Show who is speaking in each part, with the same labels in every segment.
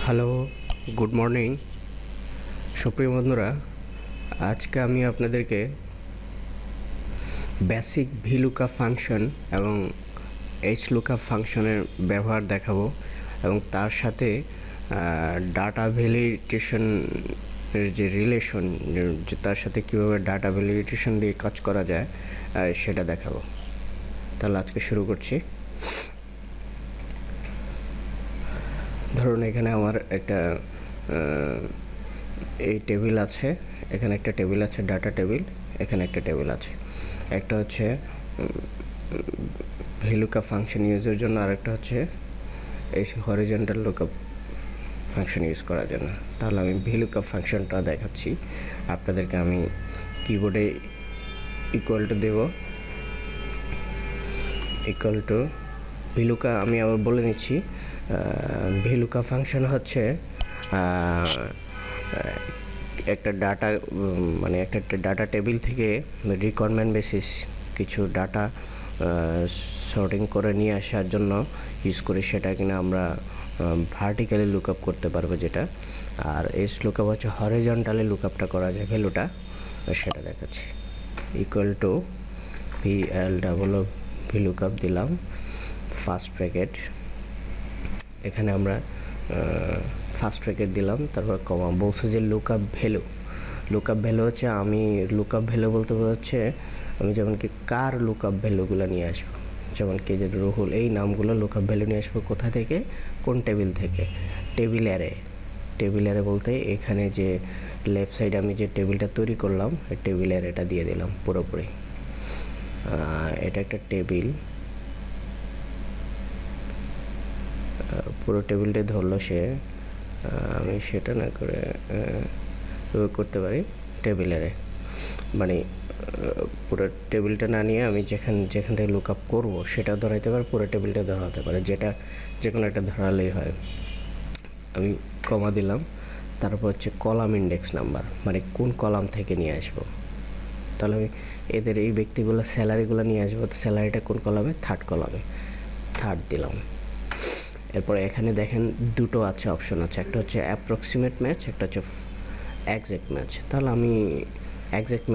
Speaker 1: Hello, good morning সুপ্রিয় বন্ধুরা। আজকে আমি আপনাদেরকে বেসিক ভিলুকআপ ফাংশন এবং এইচলুকআপ ফাংশনের ব্যবহার দেখাবো এবং তার সাথে ডাটা ভ্যালিডেশনের যে রিলেশন, যে তার সাথে কীভাবে ডাটা ভ্যালিডেশন দিয়ে কাজ করা যায় সেটা দেখাবো। তাহলে আজকে শুরু করছি। ধরুন এখানে আমার একটা এই টেবিল আছে, এখানে একটা টেবিল আছে, ডাটা টেবিল, এখানে একটা টেবিল আছে। একটা হচ্ছে ভিলুকআপ ফাংশন ইউজের জন্য, আর একটা হচ্ছে এই হরিজন্টাল লুকআপ ফাংশন ইউজ করার জন্য। তাহলে আমি ভিলুকআপ ফাংশনটা দেখাচ্ছি আপনাদেরকে। আমি কিবোর্ডে ইকুয়াল টু দেব, ইকুয়াল টু ভিলুকআপ। আমি আবার বলে নিচ্ছি, ভিলুকআপ ফাংশন হচ্ছে একটা ডাটা, মানে একটা ডাটা টেবিল থেকে রিকোয়ারমেন্ট বেসিস কিছু ডাটা সর্টিং করে নিয়ে আসার জন্য ইউজ করি। সেটা কিনা আমরা ভার্টিক্যালি লুকআপ করতে পারবো যেটা, আর এস লুকআপ হচ্ছে হরিজন্টালি লুকআপটা করা যায় ভ্যালুটা, সেটা দেখাচ্ছি। ইকুয়াল টু ভিলুকআপ দিলাম, ফার্স্ট ব্র্যাকেট, এখানে আমরা ফার্স্ট ব্র্যাকেট দিলাম, তারপর কমা। বলছে যে লুকআপ ভ্যালু হচ্ছে, আমি লুকআপ ভ্যালু বলতে হচ্ছে আমি যেমন কি কার লুকআপ ভ্যালুগুলো নিয়ে আসবো, যেমন কি যে রুহুল, এই নামগুলো লুকআপ ভ্যালু নিয়ে আসবো কোথা থেকে, কোন টেবিল থেকে, টেবিল অ্যারে বলতে এখানে যে লেফট সাইডে আমি যে টেবিলটা তৈরি করলাম টেবিল অ্যারেটা দিয়ে দিলাম পুরোপুরি। এটা একটা টেবিল, পুরো টেবিলটা ধরলো সে, আমি সেটা না করে করতে পারি টেবিল অ্যারে, মানে পুরো টেবিলটা না নিয়ে আমি যেখান থেকে লুকআপ করবো সেটা ধরাইতে পারে, পুরো টেবিলটা ধরাতে পারে, যেটা যে কোনো একটা ধরালেই হয়। আমি কমা দিলাম, তারপর হচ্ছে কলাম ইন্ডেক্স নাম্বার, মানে কোন কলাম থেকে নিয়ে আসবো। তাহলে আমি এদের এই ব্যক্তিগুলো স্যালারিগুলো নিয়ে আসবো, তো স্যালারিটা কোন কলামে, থার্ড কলামে, থার্ড দিলাম। এরপরে এখানে দেখেন দুটো আছে, অপশন আছে, একটা হচ্ছে অ্যাপ্রক্সিমেট ম্যাচ, একটা হচ্ছে এক্স্যাক্ট ম্যাচ। তাহলে আমি এক্স্যাক্ট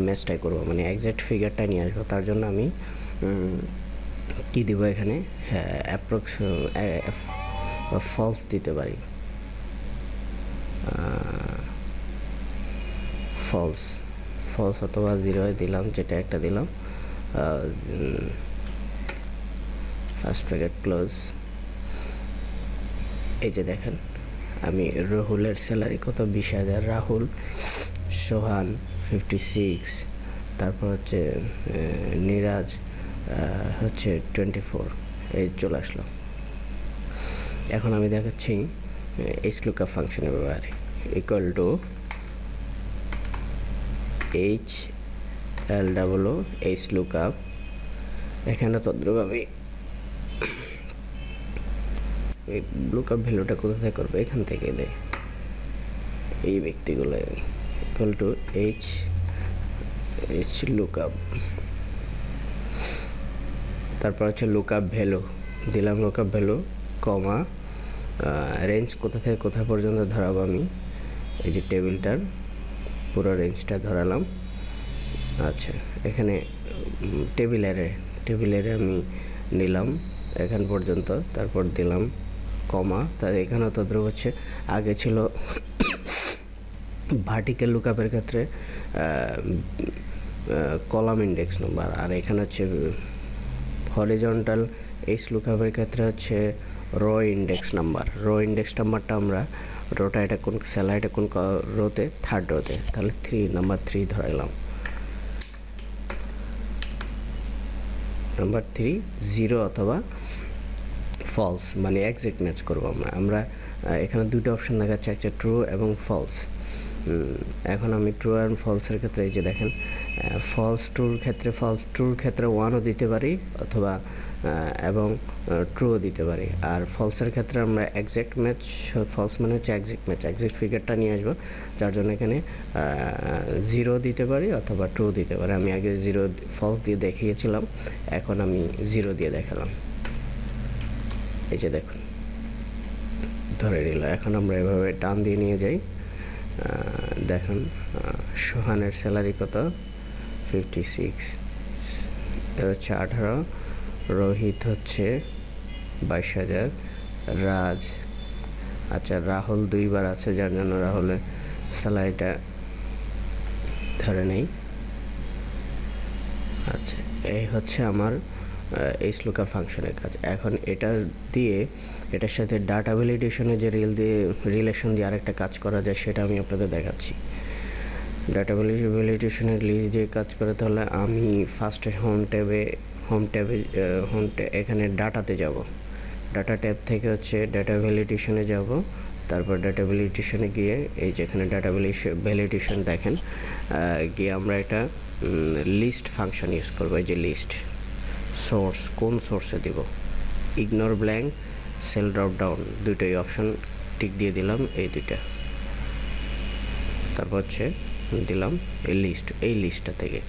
Speaker 1: ম্যাচটাই করবো, মানে এক্স্যাক্ট ফিগারটা নিয়ে আসবো। তার জন্য আমি কী দিব এখানে, ফলস দিতে পারি, ফলস অথবা 0 দিলাম, যেটা একটা দিলাম। First bracket close. এই যে দেখেন আমি রাহুলের স্যালারি কত, 20,000, রাহুল, সোহান 56, তারপর হচ্ছে নিরাজ হচ্ছে 24, এই চলে আসলো। এখন আমি দেখাচ্ছি এইচলুকআপ ফাংশনের ব্যবহারে। ইকুয়াল টু এইচলুকআপ, এখানে তদ্রুপ আমি এই লুকআপ ভ্যালুটা কোথা থেকে করবো, এখান থেকে দেয় এই ব্যক্তিগুলো। ইকুয়াল টু এইচলুকআপ, তারপর হচ্ছে লুকআপ ভ্যালু দিলাম, লুকআপ ভ্যালু কমা, রেঞ্জ কোথা থেকে কোথা পর্যন্ত ধরাবো আমি, এই যে টেবিলটার পুরো রেঞ্জটা ধরালাম। আচ্ছা, এখানে টেবিল অ্যারে আমি নিলাম এখান পর্যন্ত, তারপর দিলাম কমা। তাহলে এখানেও তদ্রুপ হচ্ছে, আগে ছিল ভার্টিক্যাল লুকআপের ক্ষেত্রে কলাম ইন্ডেক্স নাম্বার, আর এখানে হচ্ছে হরিজন্টাল এইচ লুকআপের ক্ষেত্রে হচ্ছে রো ইন্ডেক্স নাম্বারটা আমরা রোটা, এটা কোন স্যালারিটা কোন রোতে, থার্ড রোতে, তাহলে নাম্বার 3 ধরাইলাম। নাম্বার 3 0 অথবা ফলস, মানে এক্স্যাক্ট ম্যাচ করবো আমরা। এখানে দুটো অপশন দেখাচ্ছে, একটা ট্রু এবং ফলস। এখন আমি ট্রু অ্যান্ড ফলসের ক্ষেত্রে এই যে দেখেন, ফলস ট্রুর ক্ষেত্রে 1ও দিতে পারি, অথবা এবং ট্রুও দিতে পারি। আর ফলসের ক্ষেত্রে আমরা এক্স্যাক্ট ম্যাচ, ফলস মানে হচ্ছে এক্স্যাক্ট ম্যাচ, এক্স্যাক্ট ফিগারটা নিয়ে আসবো, যার জন্য এখানে 0 দিতে পারি অথবা ট্রু দিতে পারি। আমি আগে ফলস দিয়ে দেখিয়েছিলাম, এখন আমি 0 দিয়ে দেখালাম। এই যে দেখুন ধরে নিল। এখন আমরা এভাবে টান দিয়ে নিয়ে যাই। দেখেন সোহানের স্যালারি কত, 56, এর হচ্ছে 18, রোহিত হচ্ছে 22,000, রাজ, আচ্ছা রাহুল 2 বার আছে যার জন্য রাহুলের স্যালারিটা ধরে নেই। আচ্ছা এই হচ্ছে আমার এই লুকআপ ফাংশনের কাজ। এখন এটা দিয়ে এটার সাথে ডাটা ভ্যালিডেশনের যে রিলেশন দিয়ে আরেকটা কাজ করা যায় সেটা আমি আপনাদের দেখাচ্ছি। ডাটা ভ্যালিডেশনের লিস্ট দিয়ে কাজ করতে হলে আমি ফার্স্টে হোম ট্যাবে এখানে ডাটাতে যাব। ডাটা ট্যাব থেকে হচ্ছে ডাটা ভ্যালিডেশনে যাব। তারপর ডাটা ভ্যালিডেশনে গিয়ে এই যেখানে ডাটা ভ্যালিডেশন দেখেন, গিয়ে আমরা একটা লিস্ট ফাংশন ইউজ করবো। এই যে লিস্ট সোর্স, কোন সোর্সে দিব, ignore blank, cell drop down, দুটোই অপশন টিক দিয়ে দিলাম, এই দুইটা। তারপর হচ্ছে দিলাম এই লিস্টটা থেকে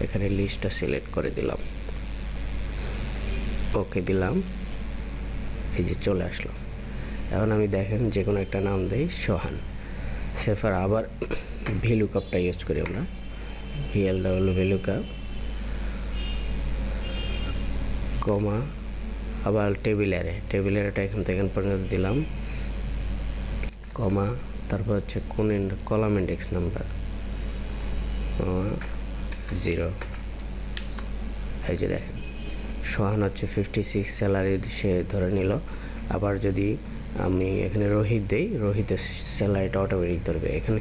Speaker 1: এখানে লিস্টটা সিলেক্ট করে দিলাম, ওকে দিলাম, এই যে চলে আসলো। এখন আমি দেখেন যে কোনো একটা নাম দেই সোহান, সেফার আবার ভিলুকআপটা ইউজ করি আমরা, VLW ভিলুকআপ, কমা, আবার টেবিল অ্যারেটা এখান থেকে পর্যন্ত দিলাম, কমা, তারপর হচ্ছে কোন কলাম ইন্ডেক্স নাম্বার 0। এই যে দেখেন সোহান হচ্ছে 56 স্যালারি সে ধরে নিল। আবার যদি আমি এখানে রোহিত দেই, রোহিতের স্যালারিটা অটোমেটিক ধরবে। এখানে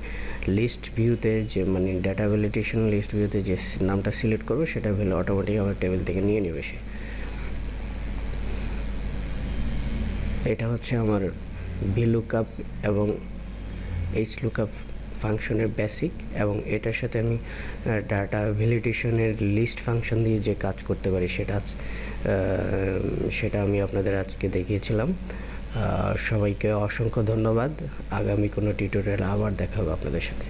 Speaker 1: লিস্ট ভিউতে যে মানে ডাটা ভ্যালিডেশন লিস্ট ভিউতে যে নামটা সিলেক্ট করবে সেটা ভ্যালু অটোমেটিক আমার টেবিল থেকে নিয়ে নেবে সে। এটা হচ্ছে আমার ভিলুকআপ এবং লুকআপ ফাংশনের বেসিক, এবং এটার সাথে আমি ডাটা ভ্যালিডেশনের লিস্ট ফাংশন দিয়ে যে কাজ করতে পারি সেটা আমি আপনাদের আজকে দেখিয়েছিলাম। সবাইকে অসংখ্য ধন্যবাদ। আগামী কোনো টিউটোরিয়াল আবার দেখা হবে আপনাদের সাথে।